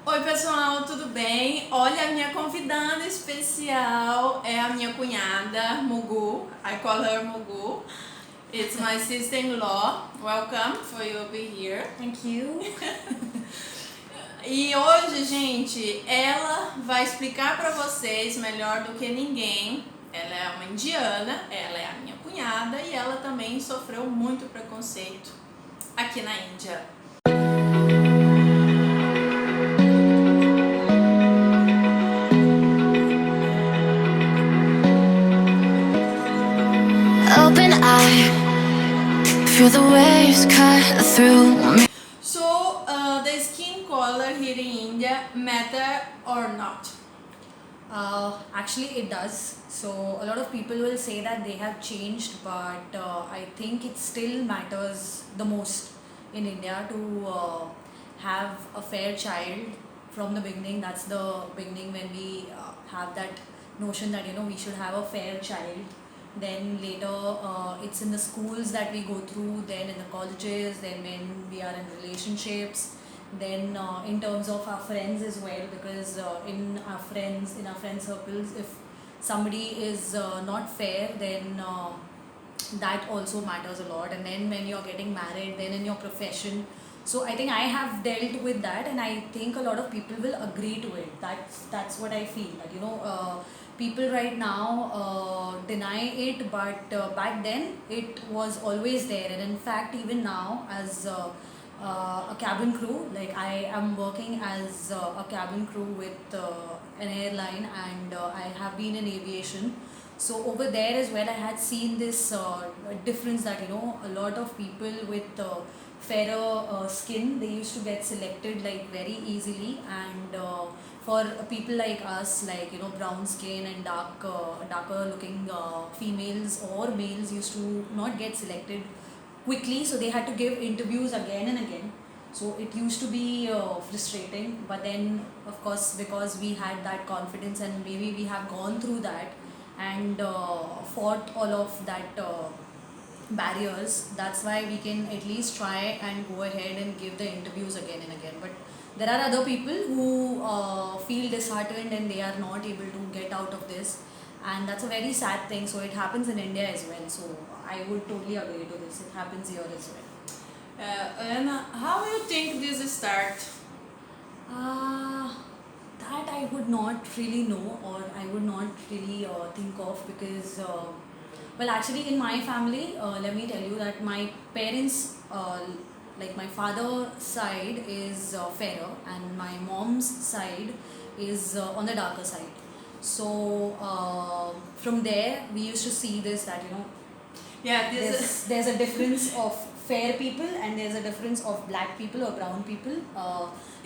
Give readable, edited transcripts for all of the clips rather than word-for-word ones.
Oi pessoal, tudo bem? Olha, a minha convidada especial é a minha cunhada, Mugu. I call her Mugu. It's my sister-in-law. Welcome for you be here. Thank you. E hoje, gente, ela vai explicar pra vocês melhor do que ninguém. Ela é uma indiana, ela é a minha cunhada e ela também sofreu muito preconceito aqui na Índia. Open eye, feel the waves cut through me. So, the skin color here in India matter or not? Actually, it does. So, a lot of people will say that they have changed, but I think it still matters the most in India to have a fair child from the beginning. That's the beginning when we have that notion that we should have a fair child. Then later, it's in the schools that we go through, then in the colleges, then when we are in relationships, then in terms of our friends as well, because in our friend circles, if somebody is not fair, then that also matters a lot. And then when you're getting married, then in your profession, so I think I have dealt with that, and I think a lot of people will agree to it. That's what I feel, that people right now deny it, but back then it was always there. And in fact, even now, as a cabin crew, like I am working as a cabin crew with an airline, and I have been in aviation. So over there as well, I had seen this difference, that a lot of people with fairer skin, they used to get selected like very easily, and for people like us, like brown skin and darker looking females or males used to not get selected quickly, so they had to give interviews again and again. So it used to be frustrating, but then of course, because we had that confidence and maybe we have gone through that and fought all of that barriers, that's why we can at least try and go ahead and give the interviews again and again. But there are other people who feel disheartened and they are not able to get out of this, and that's a very sad thing. So it happens in India as well, so I would totally agree to this. It happens here as well. Anna, how you think this start? That I would not really know, or I would not really think of, because well, actually in my family, let me tell you that my parents, like my father's side is fairer, and my mom's side is on the darker side. So from there we used to see this, that Yeah, this there's a difference of fair people and there's a difference of black people or brown people.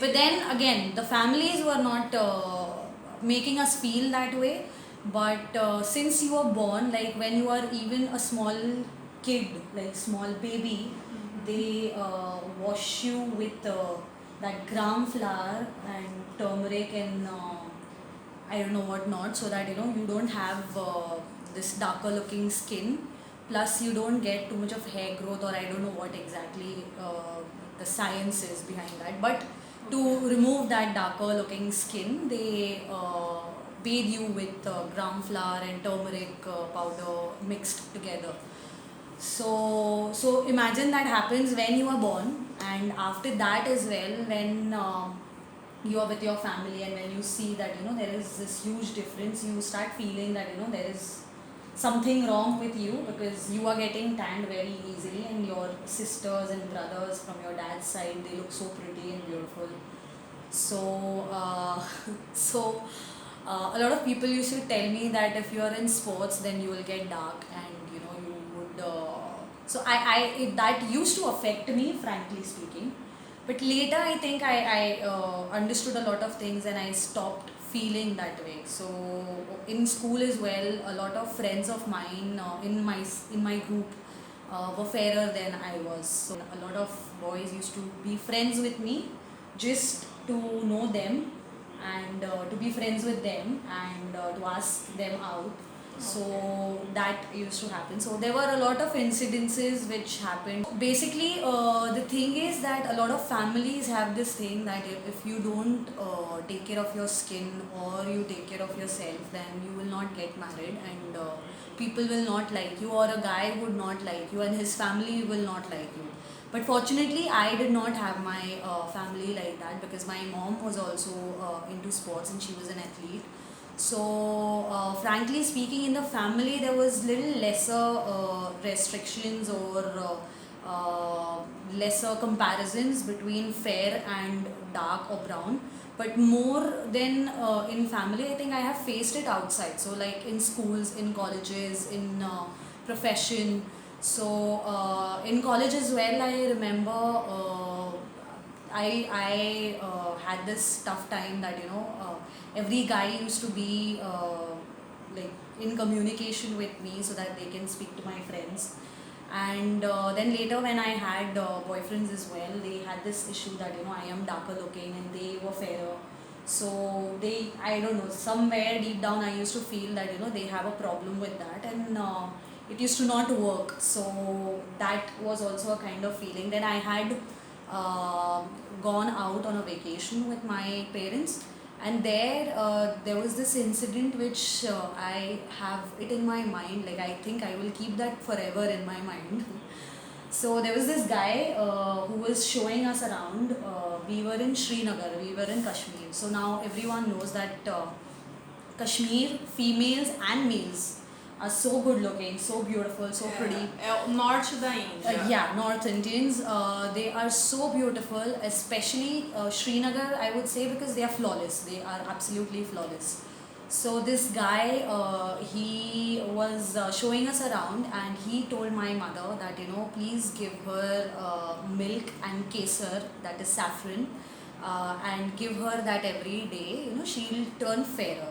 But then again, the families were not making us feel that way. But since you are born, like when you are even a small kid, like small baby, they wash you with that gram flour and turmeric and I don't know what not, so that you don't have this darker looking skin, plus you don't get too much of hair growth, or I don't know what exactly the science is behind that. But to remove that darker looking skin, they bathe you with gram flour and turmeric powder mixed together. So imagine that happens when you are born, and after that as well, when you are with your family, and when you see that there is this huge difference, you start feeling that there is something wrong with you, because you are getting tanned very easily, and your sisters and brothers from your dad's side, they look so pretty and beautiful. So a lot of people used to tell me that if you are in sports, then you will get dark, and you would so that used to affect me, frankly speaking. But later I think I understood a lot of things, and I stopped feeling that way. So in school as well, a lot of friends of mine in my group were fairer than I was. So a lot of boys used to be friends with me just to know them, and to be friends with them, and to ask them out. So that used to happen. So there were a lot of incidences which happened. Basically, the thing is that a lot of families have this thing that if you don't take care of your skin or you take care of yourself, then you will not get married, and people will not like you, or a guy would not like you, and his family will not like you. But fortunately, I did not have my family like that, because my mom was also into sports and she was an athlete. So, frankly speaking, in the family there was little lesser restrictions or lesser comparisons between fair and dark or brown. But more than in family, I think I have faced it outside. So, like in schools, in colleges, in profession. So, in college as well, I remember I had this tough time that every guy used to be like in communication with me so that they can speak to my friends. And then later when I had boyfriends as well, they had this issue that I am darker looking and they were fairer. So I don't know, somewhere deep down I used to feel that they have a problem with that, and it used to not work. So that was also a kind of feeling. Then I had uh, gone out on a vacation with my parents, and there was this incident which I have it in my mind. Like, I think I will keep that forever in my mind. So there was this guy who was showing us around. We were in Srinagar, we were in Kashmir. So now everyone knows that Kashmir females and males are so good looking, so beautiful, so pretty. Norte da Índia. Yeah, North Indians, they are so beautiful, especially Srinagar, I would say, because they are flawless. They are absolutely flawless. So this guy, he was showing us around, and he told my mother that, please give her milk and kesar, that is saffron, and give her that every day, she'll turn fairer.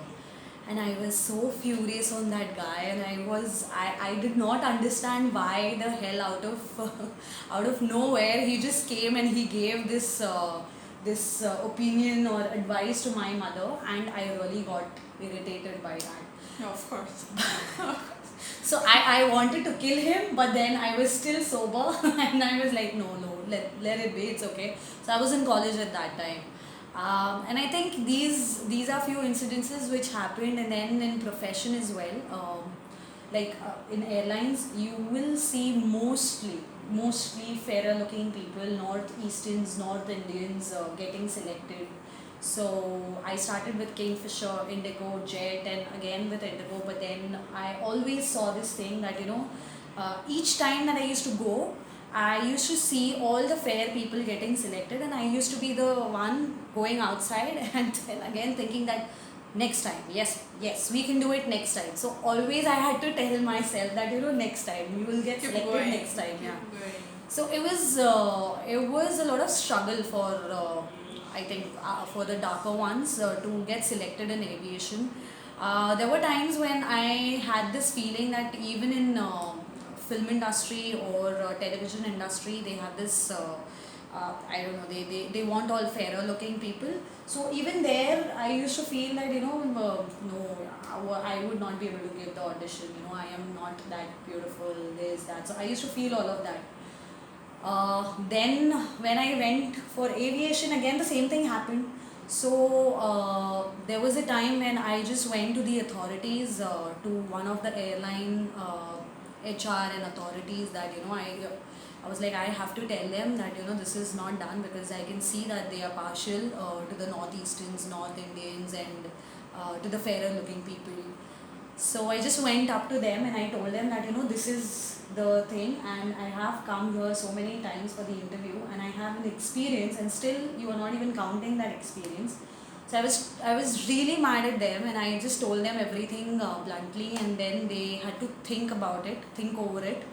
And I was so furious on that guy, and I did not understand why the hell out of out of nowhere he just came and he gave this opinion or advice to my mother, and I really got irritated by that. Of course. So I wanted to kill him, but then I was still sober and I was like, no, let it be, it's okay. So I was in college at that time. And I think these are few incidences which happened, and then in profession as well. In airlines, you will see mostly fairer looking people, Northeasterns, North Indians getting selected. So I started with Kingfisher, Indigo, Jet, and again with Indigo. But then I always saw this thing that each time that I used to go, I used to see all the fair people getting selected, and I used to be the one going outside and then again thinking that next time, yes, we can do it next time. So always I had to tell myself that next time you will get Keep selected going. next time. Yeah. Keep going. So it was a lot of struggle for I think for the darker ones to get selected in aviation. There were times when I had this feeling that even in film industry or television industry, they have this I don't know, they want all fairer looking people. So even there I used to feel that no, I would not be able to give the audition. I am not that beautiful, this, that. So I used to feel all of that. Then when I went for aviation, again the same thing happened. So there was a time when I just went to the authorities, to one of the airline HR and authorities, that I was like, I have to tell them that this is not done, because I can see that they are partial to the Northeasterns, North Indians, and to the fairer looking people. So I just went up to them and I told them that this is the thing, and I have come here so many times for the interview, and I have an experience, and still you are not even counting that experience. So I was really mad at them, and I just told them everything bluntly, and then they had to think over it.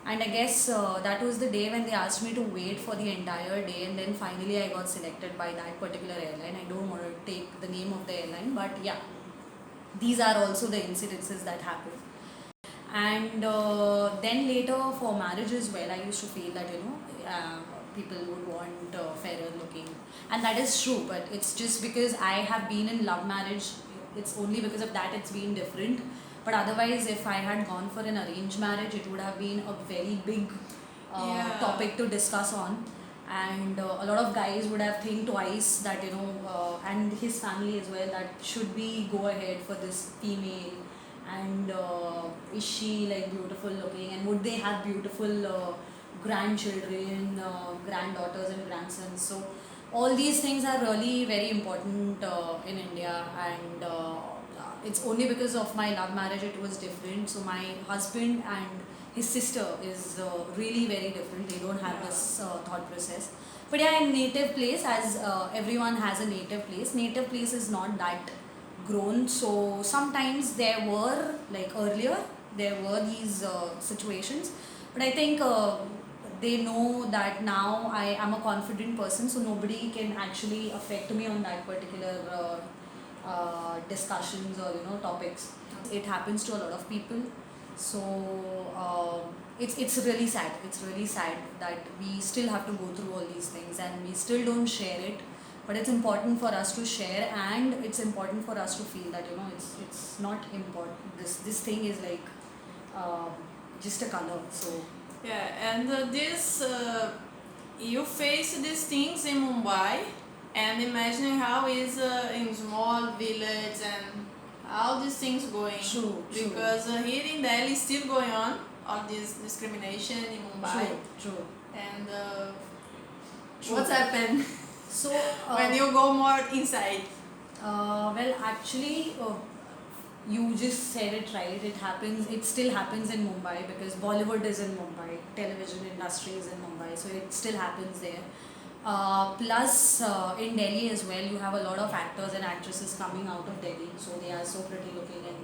And I guess that was the day when they asked me to wait for the entire day, and then finally I got selected by that particular airline. I don't want to take the name of the airline, but yeah, these are also the incidences that happen. And then later for marriage as well, I used to feel that people would want fairer looking, and that is true, but it's just because I have been in love marriage. It's only because of that it's been different. But otherwise, if I had gone for an arranged marriage, it would have been a very big Yeah. topic to discuss on. And a lot of guys would have think twice that, and his family as well, that should we go ahead for this female, and is she like beautiful looking, and would they have beautiful grandchildren, granddaughters and grandsons. So all these things are really very important in India, and it's only because of my love marriage it was different. So my husband and his sister is really very different. They don't have this thought process. But yeah, in native place, as everyone has a native place is not that grown. So sometimes there were, like earlier, there were these situations. But I think they know that now I am a confident person, so nobody can actually affect me on that particular discussions or topics. It happens to a lot of people. So it's really sad. It's really sad that we still have to go through all these things and we still don't share it. But it's important for us to share, and it's important for us to feel that it's not important. This thing is like just a color. So Yeah, and you face these things in Mumbai, and imagine how is in small village and all these things going. True. Because here in Delhi is still going on all this discrimination in Mumbai. True. And True. what's happened So when you go more inside? well, actually, you just said it right. It happens. It still happens in Mumbai because Bollywood is in Mumbai, television industry is in Mumbai, so it still happens there. Plus, in Delhi as well, you have a lot of actors and actresses coming out of Delhi, so they are so pretty looking and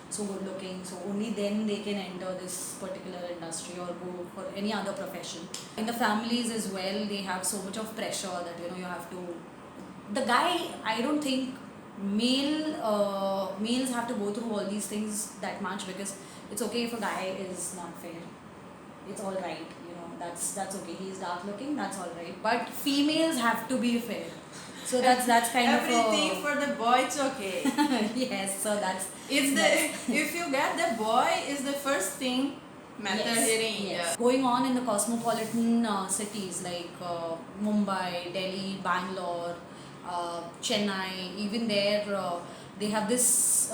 so good looking. So only then they can enter this particular industry or go for any other profession. In the families as well, they have so much of pressure that you have to. The guy, I don't think males have to go through all these things that much, because it's okay if a guy is not fair. It's all right, that's okay. He's dark looking, that's all right. But females have to be fair. So that's kind Everything of for the boy, it's okay. yes. So that's If you get the boy is the first thing matter here in India. Going on in the cosmopolitan cities like Mumbai, Delhi, Bangalore, Chennai, even there they have this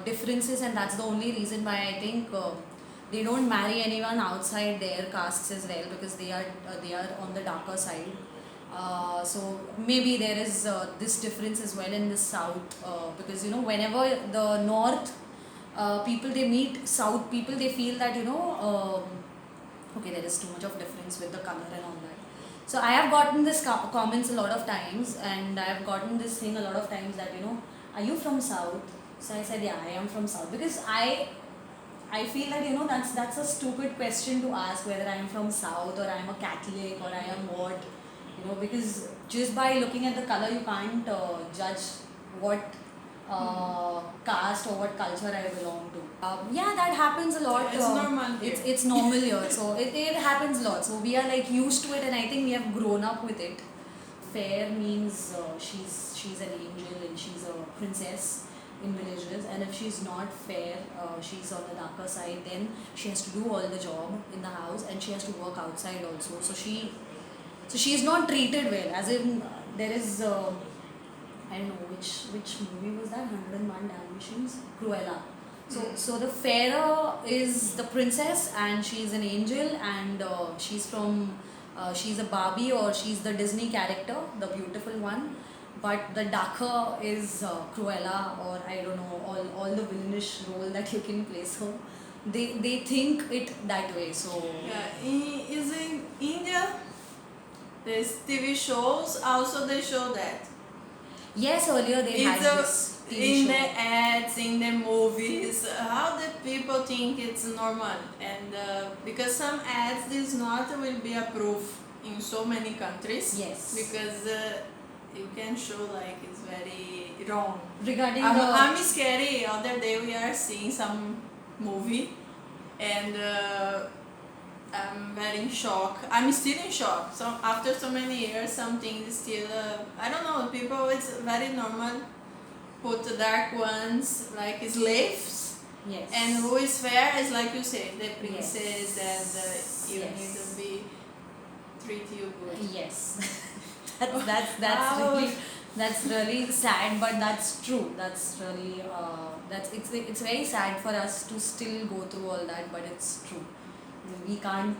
differences, and that's the only reason why I think they don't marry anyone outside their castes as well, because they are on the darker side. So maybe there is this difference as well in the south, because whenever the north people they meet south people, they feel that okay, there is too much of difference with the color and all that. So I have gotten this comments a lot of times, and I have gotten this thing a lot of times that are you from south? So I said, yeah, I am from south, because I feel that that's a stupid question to ask, whether I am from south or I am a Catholic or I am what, because just by looking at the color you can't judge what caste or what culture I belong to. Yeah, that happens a lot. It's normal here. It's normal here, so it happens a lot. So we are like used to it, and I think we have grown up with it. Fair means she's an angel and she's a princess in villages, and if she's not fair, she's on the darker side, then she has to do all the job in the house and she has to work outside also. So she is not treated well, as in there is I don't know which movie was that, 101 Dalmatians, Cruella. So the fairer is the princess, and she's an angel, and she's a Barbie, or she's the Disney character, the beautiful one. But the darker is Cruella, or I don't know, all the villainish role that you can play. So they think it that way. So Yeah, is in India, there's TV shows also they show that. yes, earlier they had this TV in show. the ads, in the movies, how the people think it's normal, and because some ads this not will be approved in so many countries. Yes. Because you can show like it's very wrong. Regarding I'm scary. Other day we are seeing some movie, and I'm very in shock. I'm still in shock. So after so many years, something is still I don't know. People, it's very normal. Put dark ones like slaves, Yes. And who is fair is like you say, the princess, and you Yes. need to be treat you good. Yes. that's Wow. really, that's really sad, but that's true. That's really it's very sad for us to still go through all that, but it's true. We can't.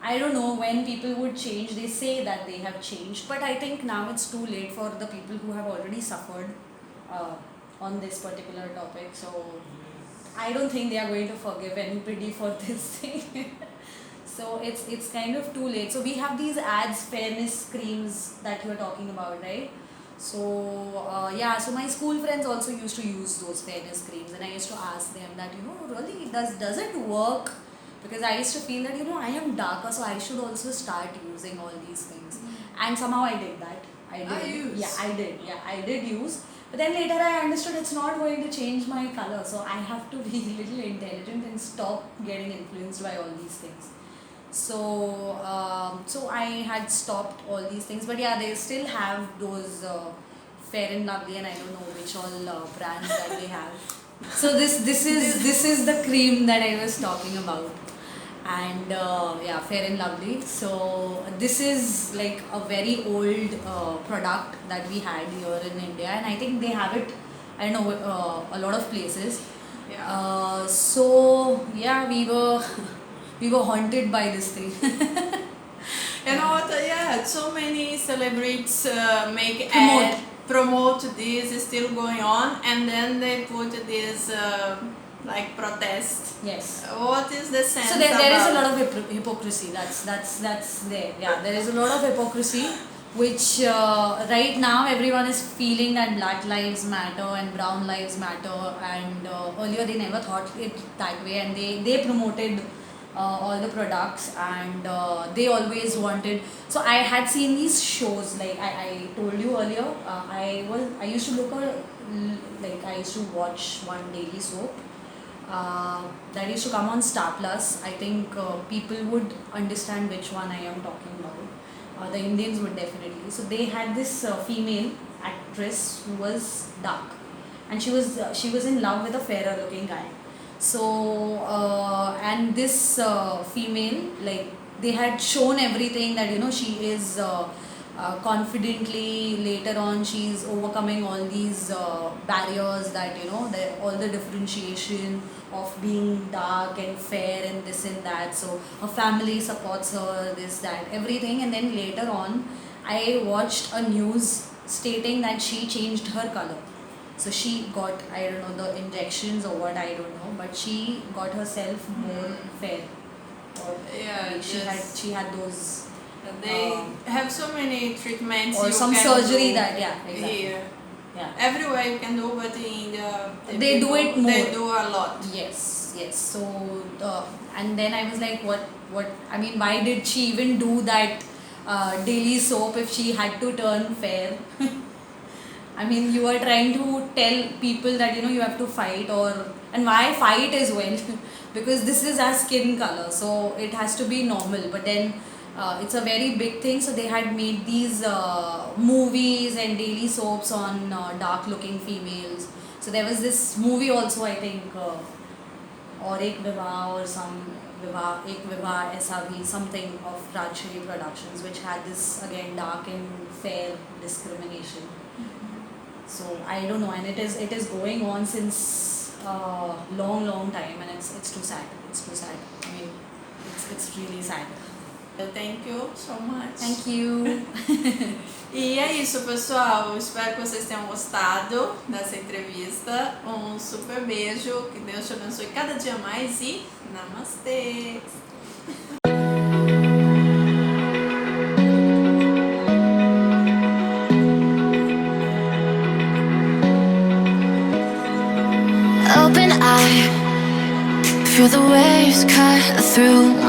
I don't know when people would change. They say that they have changed, but I think now it's too late for the people who have already suffered uh, on this particular topic. So I don't think they are going to forgive anybody for this thing. So it's kind of too late. So we have these ads, fairness creams that you are talking about, right? So yeah, so my school friends also used to use those fairness creams, and I used to ask them that, really, does it work? Because I used to feel that, I am darker, so I should also start using all these things. And somehow I did that. I did. Yeah, I did. Yeah, I did use. But then later I understood it's not going to change my color, so I have to be a little intelligent and stop getting influenced by all these things. So I had stopped all these things, but yeah, they still have those Fair and Lovely, and I don't know which all brands that they have. So this is the cream that I was talking about, and yeah, Fair and Lovely. So this is like a very old product that we had here in India, and I think they have it, I don't know, a lot of places. Yeah. So yeah, we were we were haunted by this thing. You know what? Yeah, so many celebrities make Promote. promote this is still going on, and then they put this like protest. Yes. What is the sense? So there is a about- lot of hypocrisy. That's there. Yeah, there is a lot of hypocrisy, which right now everyone is feeling that Black Lives Matter and Brown Lives Matter, and earlier they never thought it that way, and they promoted all the products, and they always wanted. So I had seen these shows, like I told you earlier. I used to I used to watch one daily soap that used to come on Star Plus. I think people would understand which one I am talking about. The Indians would definitely. So they had this female actress who was dark, and she was in love with a fairer looking guy. So and this female, like, they had shown everything that she is confidently, later on she's overcoming all these barriers, that all the differentiation of being dark and fair and this and that. So her family supports her, this, that, everything. And then later on I watched a news stating that she changed her color. So she got, I don't know, the injections or what, I don't know, but she got herself more fair. Or Yeah, she had those, They have so many treatments. or you some can surgery do that, yeah, exactly. here. Yeah. Everywhere you can do, but in India They do it more. They do a lot. Yes. So and then I was like, what? I mean, why did she even do that daily soap if she had to turn fair? I mean, you are trying to tell people that you have to fight, and why fight as well? Because this is our skin color, so it has to be normal. But then it's a very big thing, so they had made these movies and daily soaps on dark looking females. So there was this movie also, I think, or Ek Vivah or some Vivah, Ek Vivah Aisa Bhi, something of Rajshri Productions, which had this again dark and fair discrimination. So I don't know, and it is going on since long time, and it's too sad. It's too sad. I mean, it's really sad. Thank you so much. Thank you. E é isso, pessoal. Eu espero que vocês tenham gostado dessa entrevista. Um super beijo. Que Deus te abençoe cada dia mais e namastê. Open eye, feel the waves cut through me.